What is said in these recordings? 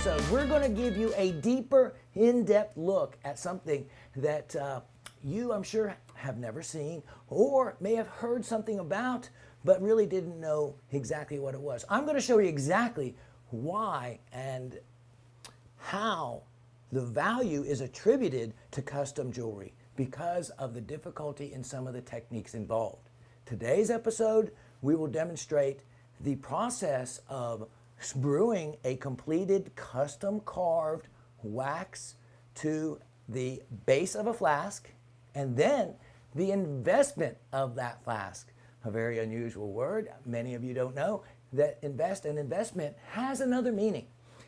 episode, we're going to give you a deeper, in-depth look at something that you, I'm sure, have never seen or may have heard something about, but really didn't know exactly what it was. I'm going to show you exactly why and how the value is attributed to custom jewelry because of the difficulty in some of the techniques involved. Today's episode, we will demonstrate the process of spruing a completed custom carved wax to the base of a flask, and then the investment of that flask. A very unusual word. Many of you don't know that investment has another meaning.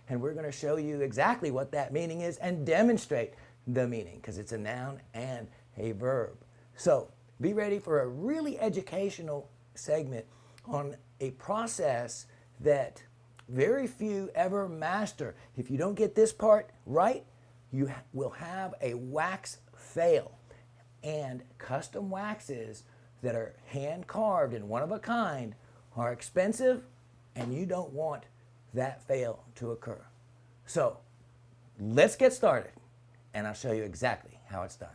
And we're going to show you exactly what that meaning is and demonstrate the meaning, because it's a noun and a verb. So be ready for a really educational segment on a process that very few ever master. If you don't get this part right, you will have a wax fail. And custom waxes that are hand carved and one of a kind are expensive, and you don't want that fail to occur. So let's get started, and I'll show you exactly how it's done.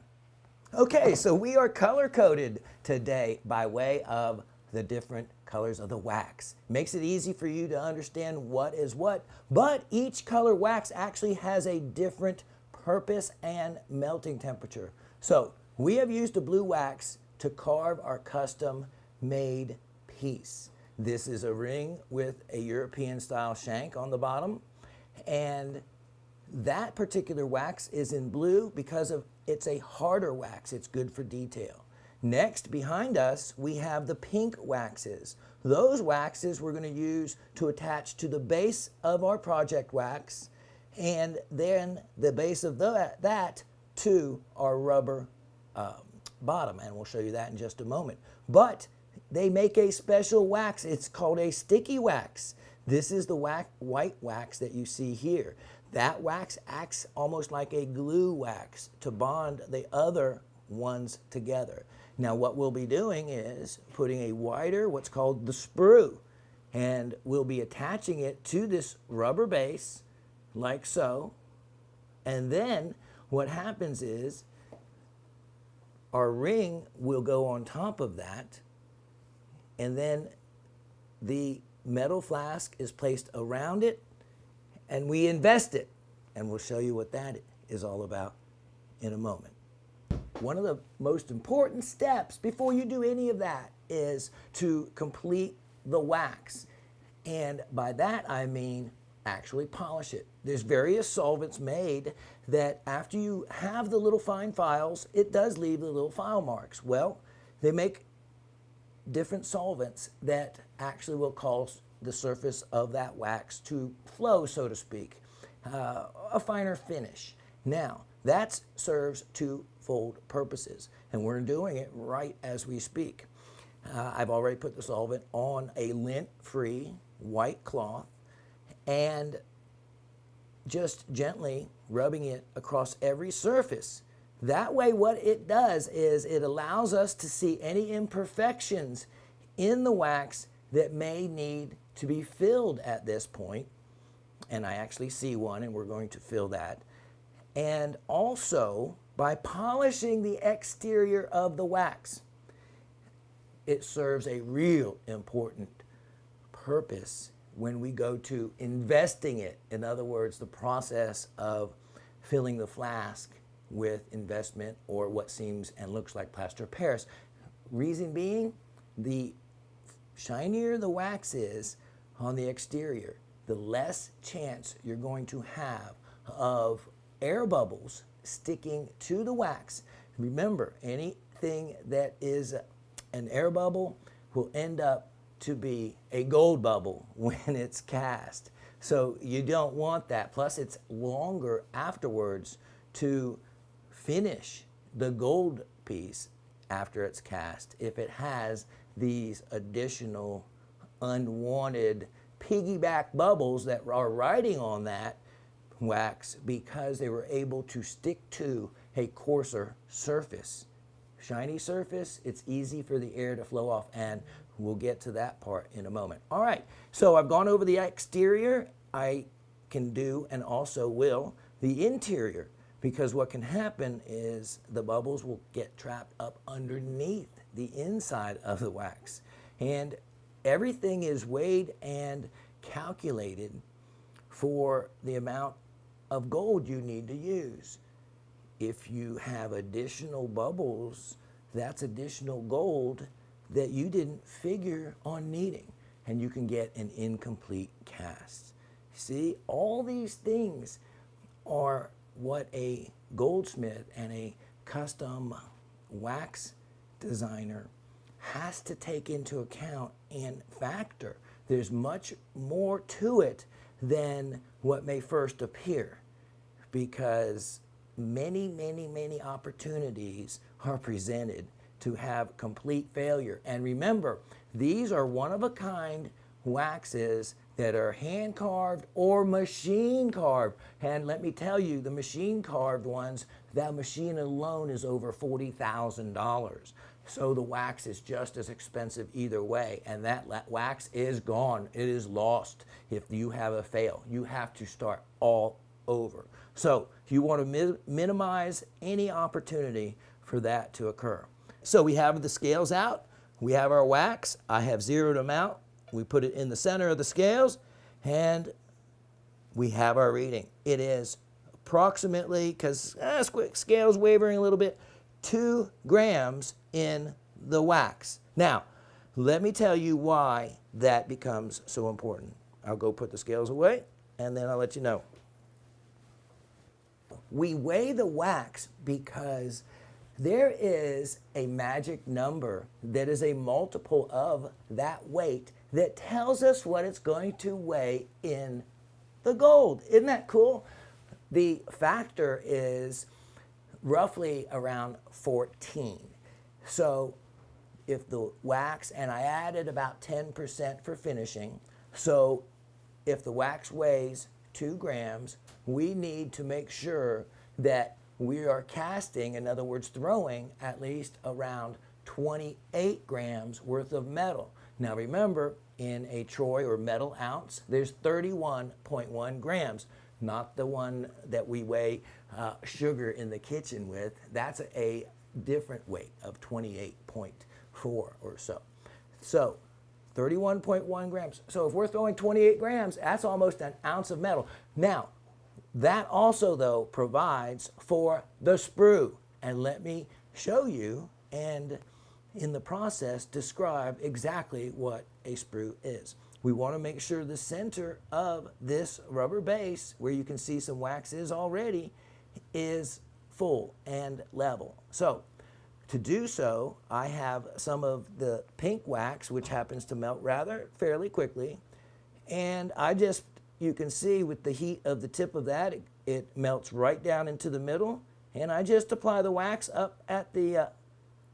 Okay, so we are color coded today by way of the different colors of the wax. Makes it easy for you to understand what is what, but each color wax actually has a different purpose and melting temperature. So we have used a blue wax to carve our custom made piece. This is a ring with a European style shank on the bottom, and that particular wax is in blue because it's a harder wax. It's good for detail. Next, behind us, we have the pink waxes. Those waxes we're going to use to attach to the base of our project wax, and then the base of that to our rubber bottom, and we'll show you that in just a moment. But they make a special wax. It's called a sticky wax. This is the white wax that you see here. That wax acts almost like a glue wax to bond the other ones together. Now what we'll be doing is putting a wider, what's called the sprue, and we'll be attaching it to this rubber base like so. And then what happens is our ring will go on top of that, and then the metal flask is placed around it, and we invest it, and we'll show you what that is all about in a moment. One of the most important steps before you do any of that is to complete the wax. And by that I mean actually polish it. There's various solvents made that after you have the little fine files, it does leave the little file marks. Well, they make different solvents that actually will cause the surface of that wax to flow, so to speak, a finer finish. Now, that serves twofold purposes, and we're doing it right as we speak. I've already put the solvent on a lint-free white cloth and just gently rubbing it across every surface. That way what it does is it allows us to see any imperfections in the wax that may need to be filled at this point. And I actually see one, and we're going to fill that. And also, by polishing the exterior of the wax, it serves a real important purpose when we go to investing it. In other words, the process of filling the flask with investment, or what seems and looks like plaster of Paris. Reason being, the shinier the wax is on the exterior, the less chance you're going to have of air bubbles sticking to the wax. Remember, anything that is an air bubble will end up to be a gold bubble when it's cast. So you don't want that. Plus, it's longer afterwards to finish the gold piece after it's cast if it has these additional unwanted piggyback bubbles that are riding on that wax because they were able to stick to a coarser surface. Shiny surface, it's easy for the air to flow off, and we'll get to that part in a moment. All right, so I've gone over the exterior. I can do, and also will, the interior, because what can happen is the bubbles will get trapped up underneath the inside of the wax. And everything is weighed and calculated for the amount of gold you need to use. If you have additional bubbles, that's additional gold that you didn't figure on needing, and you can get an incomplete cast. See, all these things are what a goldsmith and a custom wax designer has to take into account and factor. There's much more to it than what may first appear, because many opportunities are presented to have complete failure. And remember, these are one-of-a-kind waxes that are hand carved or machine carved. And let me tell you, the machine carved ones, that machine alone is over $40,000. So the wax is just as expensive either way, and that wax is gone. It is lost if you have a fail. You have to start all over. So you want to minimize any opportunity for that to occur. So we have the scales out. We have our wax. I have zeroed them out. We put it in the center of the scales, and we have our reading. It is approximately, because scales wavering a little bit, 2 grams in the wax. Now, let me tell you why that becomes so important. I'll go put the scales away, and then I'll let you know. We weigh the wax because there is a magic number that is a multiple of that weight that tells us what it's going to weigh in the gold. Isn't that cool? The factor is roughly around 14. So if the wax, and I added about 10% for finishing, so if the wax weighs 2 grams, we need to make sure that we are casting, in other words, throwing at least around 28 grams worth of metal. Now remember, in a troy or metal ounce, there's 31.1 grams, not the one that we weigh sugar in the kitchen with. That's a different weight of 28.4 or so. So 31.1 grams. So if we're throwing 28 grams, that's almost an ounce of metal. Now, that also, though, provides for the sprue. And let me show you, and in the process, describe exactly what a sprue is. We want to make sure the center of this rubber base, where you can see some wax is already, is full and level. So, to do so, I have some of the pink wax, which happens to melt rather fairly quickly. And I just, you can see with the heat of the tip of that, it melts right down into the middle. And I just apply the wax up at the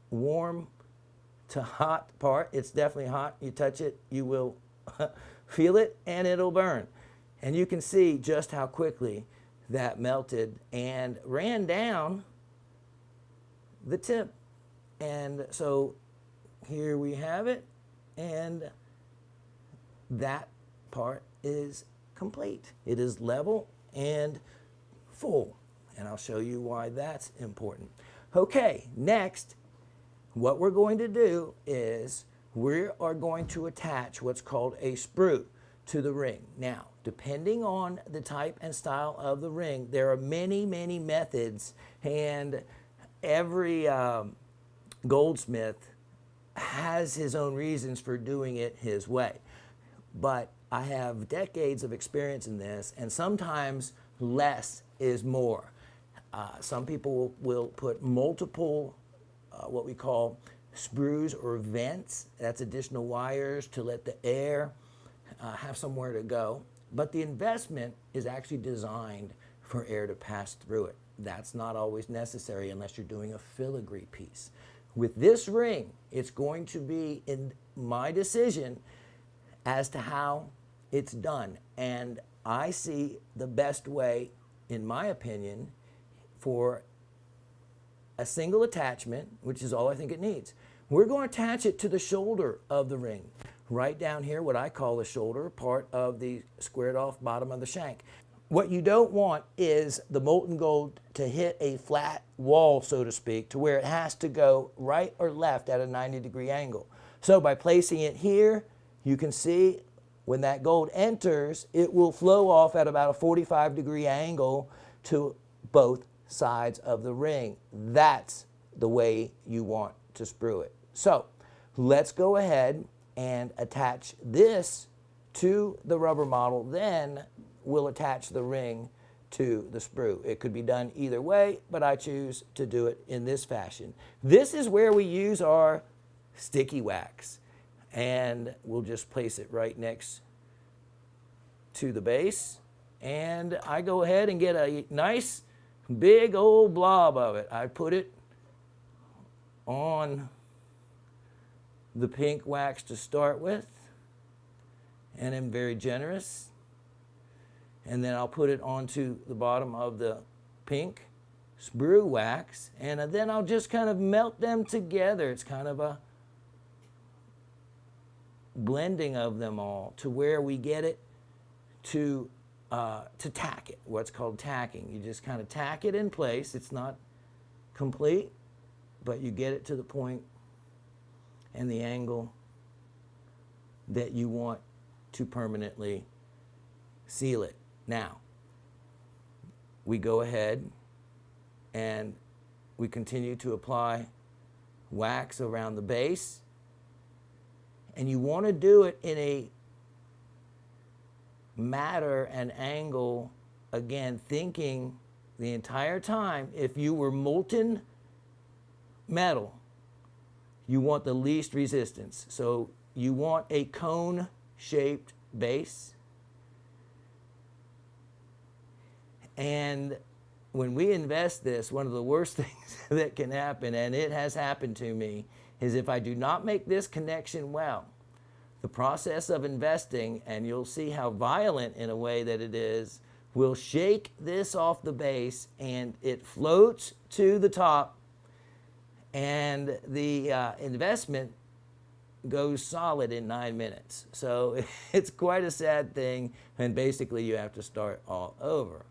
warm to hot part. It's definitely hot. You touch it, you will feel it, and it'll burn. And you can see just how quickly that melted and ran down the tip. And so here we have it, and that part is complete. It is level and full, and I'll show you why that's important. Okay, next, what we're going to do is we are going to attach what's called a sprue to the ring. Now, depending on the type and style of the ring, there are many methods, and every goldsmith has his own reasons for doing it his way. But I have decades of experience in this, and sometimes less is more. Some people will put multiple what we call sprues or vents. That's additional wires to let the air have somewhere to go. But the investment is actually designed for air to pass through it. That's not always necessary unless you're doing a filigree piece. With this ring, it's going to be in my decision as to how it's done. And I see the best way, in my opinion, for a single attachment, which is all I think it needs. We're going to attach it to the shoulder of the ring. Right down here, what I call the shoulder, part of the squared off bottom of the shank. What you don't want is the molten gold to hit a flat wall, so to speak, to where it has to go right or left at a 90-degree angle. So by placing it here, you can see when that gold enters, it will flow off at about a 45-degree angle to both sides of the ring. That's the way you want to sprue it. So let's go ahead and attach this to the rubber model. Then we'll attach the ring to the sprue. It could be done either way, but I choose to do it in this fashion. This is where we use our sticky wax, and we'll just place it right next to the base, and I go ahead and get a nice big old blob of it. I put it on the pink wax to start with, and I'm very generous. And then I'll put it onto the bottom of the pink sprue wax, and then I'll just kind of melt them together. It's kind of a blending of them all to where we get it to tack it, what's called tacking. You just kind of tack it in place. It's not complete, but you get it to the point and the angle that you want to permanently seal it. Now, we go ahead and we continue to apply wax around the base, and you want to do it in a matter and angle, again, thinking the entire time, if you were molten metal, you want the least resistance. So you want a cone-shaped base. And when we invest this, one of the worst things that can happen, and it has happened to me, is if I do not make this connection well, the process of investing, and you'll see how violent in a way that it is, will shake this off the base and it floats to the top, and the investment goes solid in 9 minutes. So it's quite a sad thing, and basically you have to start all over.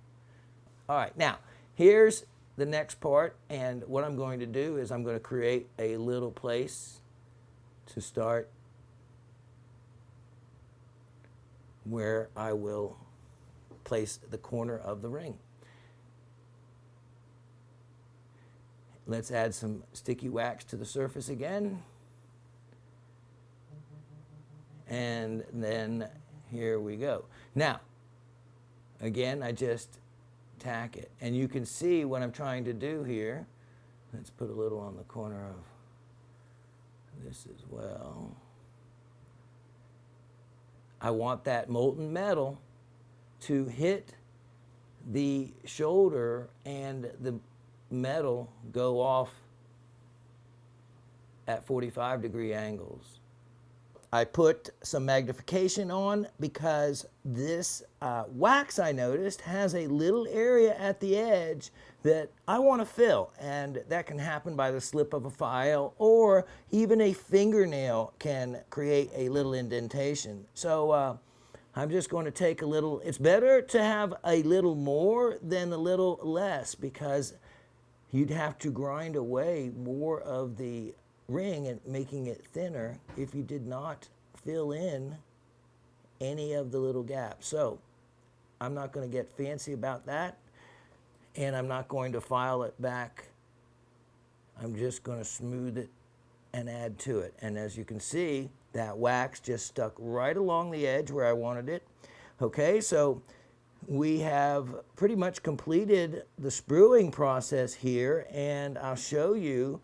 All right, now here's the next part, and what I'm going to do is I'm going to create a little place to start where I will place the corner of the ring. Let's add some sticky wax to the surface again. And then here we go. Now, again, I just tack it. And you can see what I'm trying to do here. Let's put a little on the corner of this as well. I want that molten metal to hit the shoulder and the metal go off at 45-degree angles. I put some magnification on because this wax, I noticed, has a little area at the edge that I want to fill, and that can happen by the slip of a file, or even a fingernail can create a little indentation. So I'm just going to take a little. It's better to have a little more than a little less, because you'd have to grind away more of the ring and making it thinner if you did not fill in any of the little gaps. So I'm not going to get fancy about that, and I'm not going to file it back. I'm just going to smooth it and add to it. And as you can see, that wax just stuck right along the edge where I wanted it. Okay, so we have pretty much completed the spruing process here, and I'll show you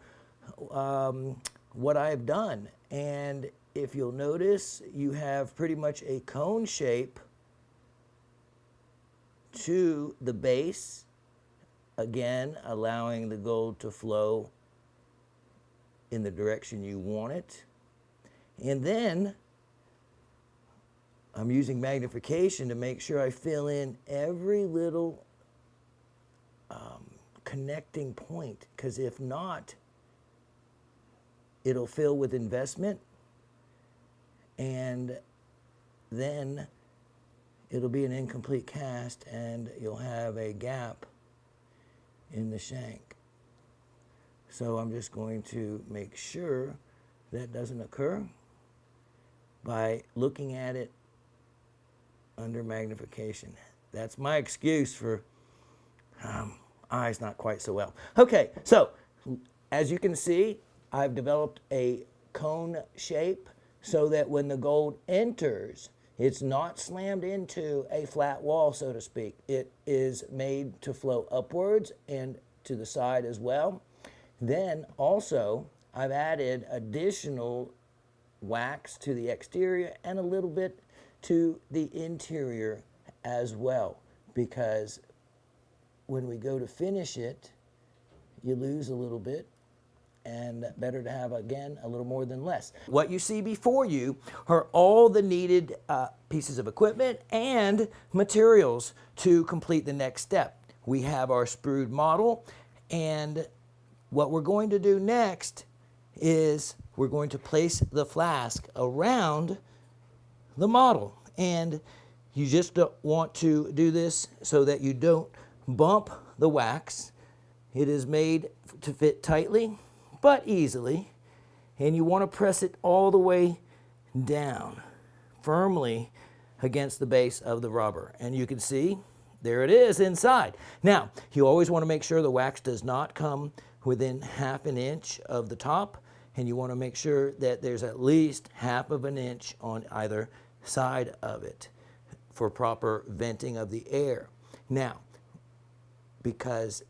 what I've done. And if you'll notice, you have pretty much a cone shape to the base, again allowing the gold to flow in the direction you want it. And then I'm using magnification to make sure I fill in every little connecting point, because if not, it'll fill with investment, and then it'll be an incomplete cast and you'll have a gap in the shank. So I'm just going to make sure that doesn't occur by looking at it under magnification. That's my excuse for eyes not quite so well. Okay, so as you can see, I've developed a cone shape so that when the gold enters, it's not slammed into a flat wall, so to speak. It is made to flow upwards and to the side as well. Then also, I've added additional wax to the exterior and a little bit to the interior as well, because when we go to finish it, you lose a little bit, and better to have, again, a little more than less. What you see before you are all the needed pieces of equipment and materials to complete the next step. We have our sprued model, and what we're going to do next is we're going to place the flask around the model. And you just don't want to do this so that you don't bump the wax. It is made to fit tightly, but easily. And you want to press it all the way down, firmly against the base of the rubber. And you can see, there it is inside. Now, you always want to make sure the wax does not come within ½ an inch of the top, and you want to make sure that there's at least ½ an inch on either side of it for proper venting of the air. Now, because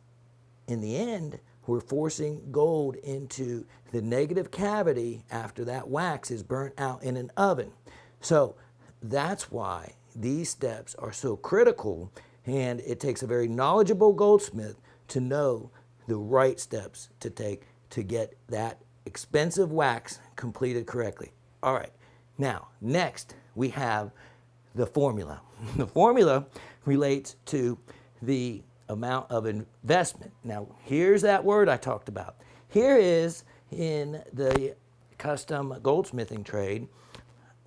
in the end, we're forcing gold into the negative cavity after that wax is burnt out in an oven. So that's why these steps are so critical, and it takes a very knowledgeable goldsmith to know the right steps to take to get that expensive wax completed correctly. All right, now next we have the formula. The formula relates to the amount of investment. Now here's that word I talked about. Here is, in the custom goldsmithing trade,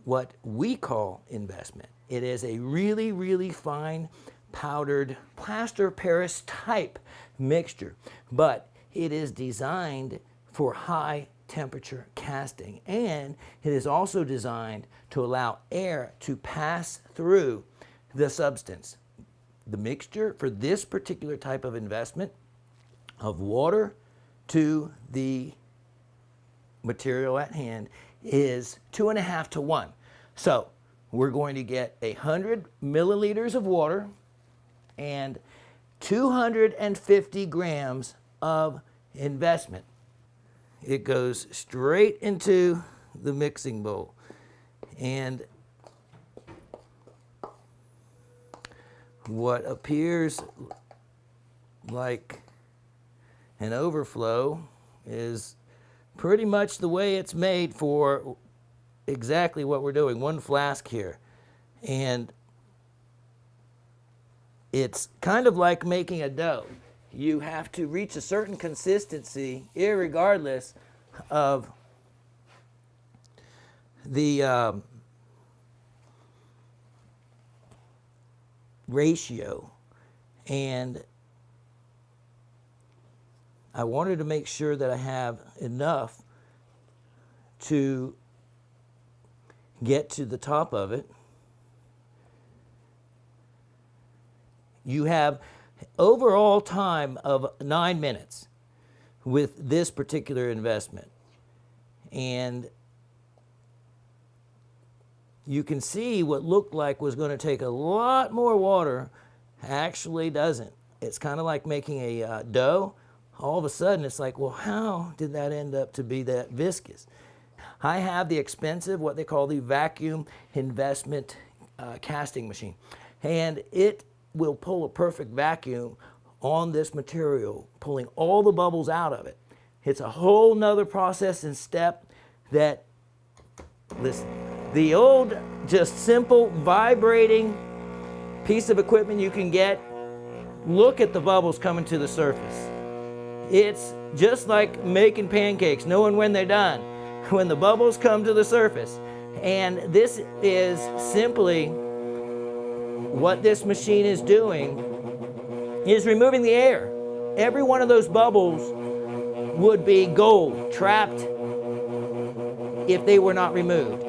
what we call investment. It is a really, really fine powdered plaster Paris type mixture, but it is designed for high temperature casting, and it is also designed to allow air to pass through the substance. The mixture for this particular type of investment of water to the material at hand is 2.5 to 1. So we're going to get 100 milliliters of water and 250 grams of investment. It goes straight into the mixing bowl, and what appears like an overflow is pretty much the way it's made for exactly what we're doing. One flask here, and it's kind of like making a dough. You have to reach a certain consistency irregardless of the ratio. And I wanted to make sure that I have enough to get to the top of it. You have overall time of 9 minutes with this particular investment. And you can see what looked like was going to take a lot more water actually doesn't. It's kind of like making a dough. All of a sudden it's like, well, how did that end up to be that viscous? I have the expensive, what they call the vacuum investment casting machine, and it will pull a perfect vacuum on this material, pulling all the bubbles out of it. It's a whole nother process and step that, listen, the old, just simple, vibrating piece of equipment you can get, look at the bubbles coming to the surface. It's just like making pancakes, knowing when they're done, when the bubbles come to the surface. And this is simply what this machine is doing is removing the air. Every one of those bubbles would be gold, trapped, if they were not removed.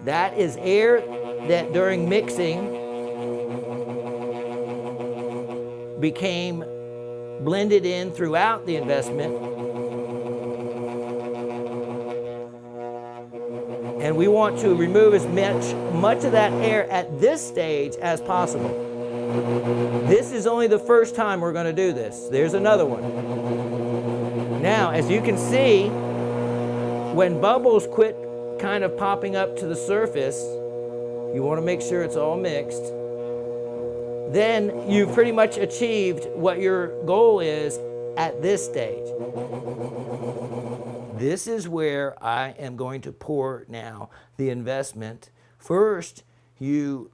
That is air that during mixing became blended in throughout the investment. And we want to remove as much of that air at this stage as possible. This is only the first time we're going to do this. There's another one. Now, as you can see, when bubbles quit kind of popping up to the surface, you want to make sure it's all mixed. Then you've pretty much achieved what your goal is at this stage. This is where I am going to pour now the investment. First, you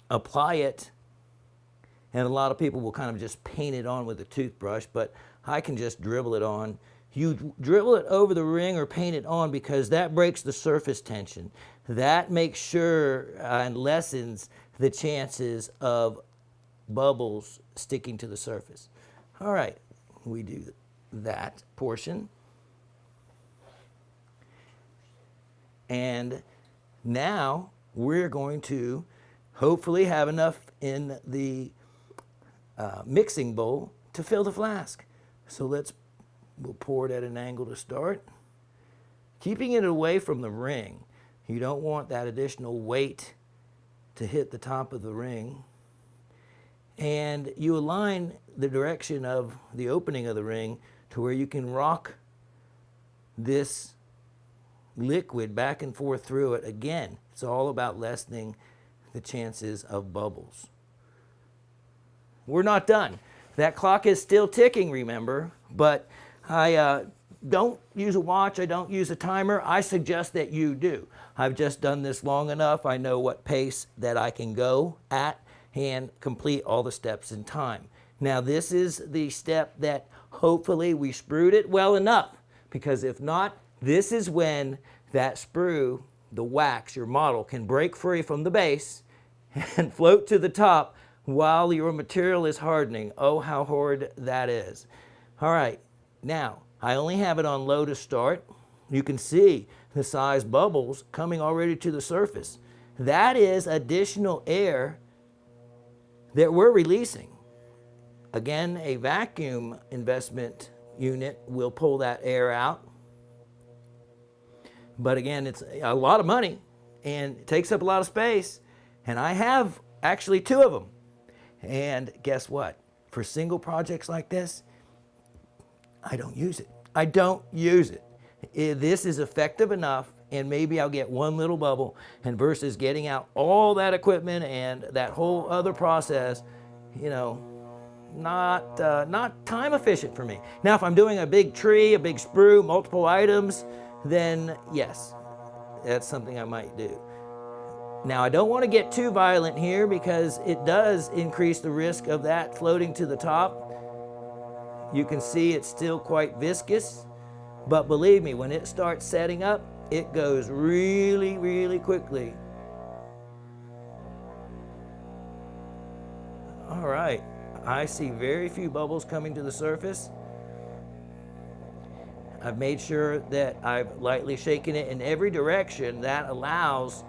apply it, and a lot of people will kind of just paint it on with a toothbrush, but I can just dribble it on. You dribble it over the ring or paint it on because that breaks the surface tension. That makes sure and lessens the chances of bubbles sticking to the surface. All right, we do that portion. And now we're going to hopefully have enough in the mixing bowl to fill the flask. So we'll pour it at an angle to start, keeping it away from the ring. You don't want that additional weight to hit the top of the ring. And you align the direction of the opening of the ring to where you can rock this liquid back and forth through it. Again, it's all about lessening the chances of bubbles. We're not done. That clock is still ticking, remember, but I don't use a watch, I don't use a timer. I suggest that you do. I've just done this long enough. I know what pace that I can go at and complete all the steps in time. Now this is the step that hopefully we sprued it well enough, because if not, this is when that sprue, the wax, your model, can break free from the base and float to the top while your material is hardening. Oh, how horrid that is. All right, now I only have it on low to start. You can see the size bubbles coming already to the surface. That is additional air that we're releasing. Again, a vacuum investment unit will pull that air out. But again, it's a lot of money and it takes up a lot of space. And I have actually 2 of them. And guess what? For single projects like this, I don't use it. I don't use it. This is effective enough, and maybe I'll get one little bubble, and versus getting out all that equipment and that whole other process, you know, not time efficient for me. Now, if I'm doing a big tree, a big sprue, multiple items, then yes, that's something I might do. Now, I don't want to get too violent here because it does increase the risk of that floating to the top. You can see it's still quite viscous, but believe me, when it starts setting up, it goes really, really quickly. All right, I see very few bubbles coming to the surface. I've made sure that I've lightly shaken it in every direction. That allows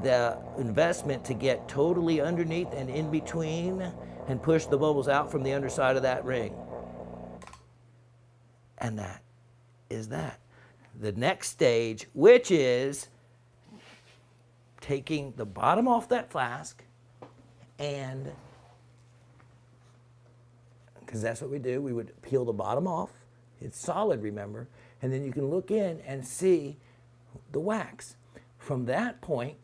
the investment to get totally underneath and in between and push the bubbles out from the underside of that ring. And that is that. The next stage, which is taking the bottom off that flask, and because that's what we do, we would peel the bottom off. It's solid, remember, and then you can look in and see the wax. From that point,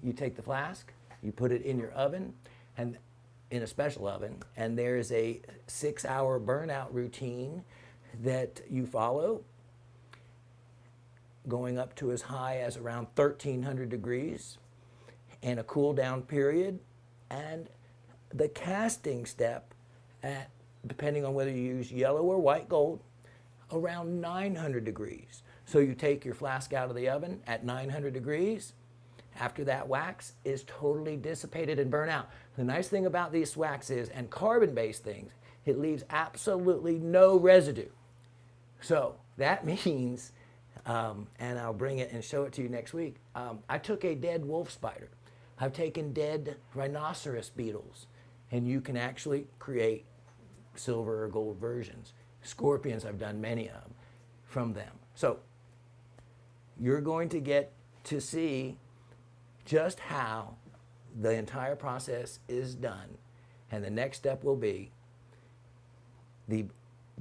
you take the flask, you put it in your oven, and in a special oven, and there's a 6-hour burnout routine that you follow, going up to as high as around 1300 degrees, and a cool down period, and the casting step at, depending on whether you use yellow or white gold, around 900 degrees. So you take your flask out of the oven at 900 degrees, after that wax is totally dissipated and burnt out. The nice thing about these waxes and carbon-based things, it leaves absolutely no residue. So that means, and I'll bring it and show it to you next week, I took a dead wolf spider. I've taken dead rhinoceros beetles, and you can actually create silver or gold versions. Scorpions, I've done many of from them. So you're going to get to see just how the entire process is done. And the next step will be the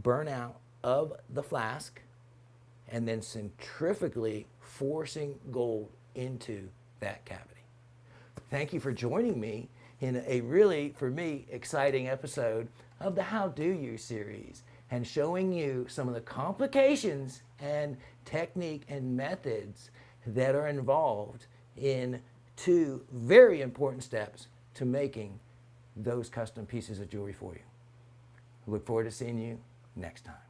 burnout of the flask and then centrifugally forcing gold into that cavity. Thank you for joining me in a really, for me, exciting episode of the How Do You series and showing you some of the complications and technique and methods that are involved in 2 very important steps to making those custom pieces of jewelry for you. Look forward to seeing you next time.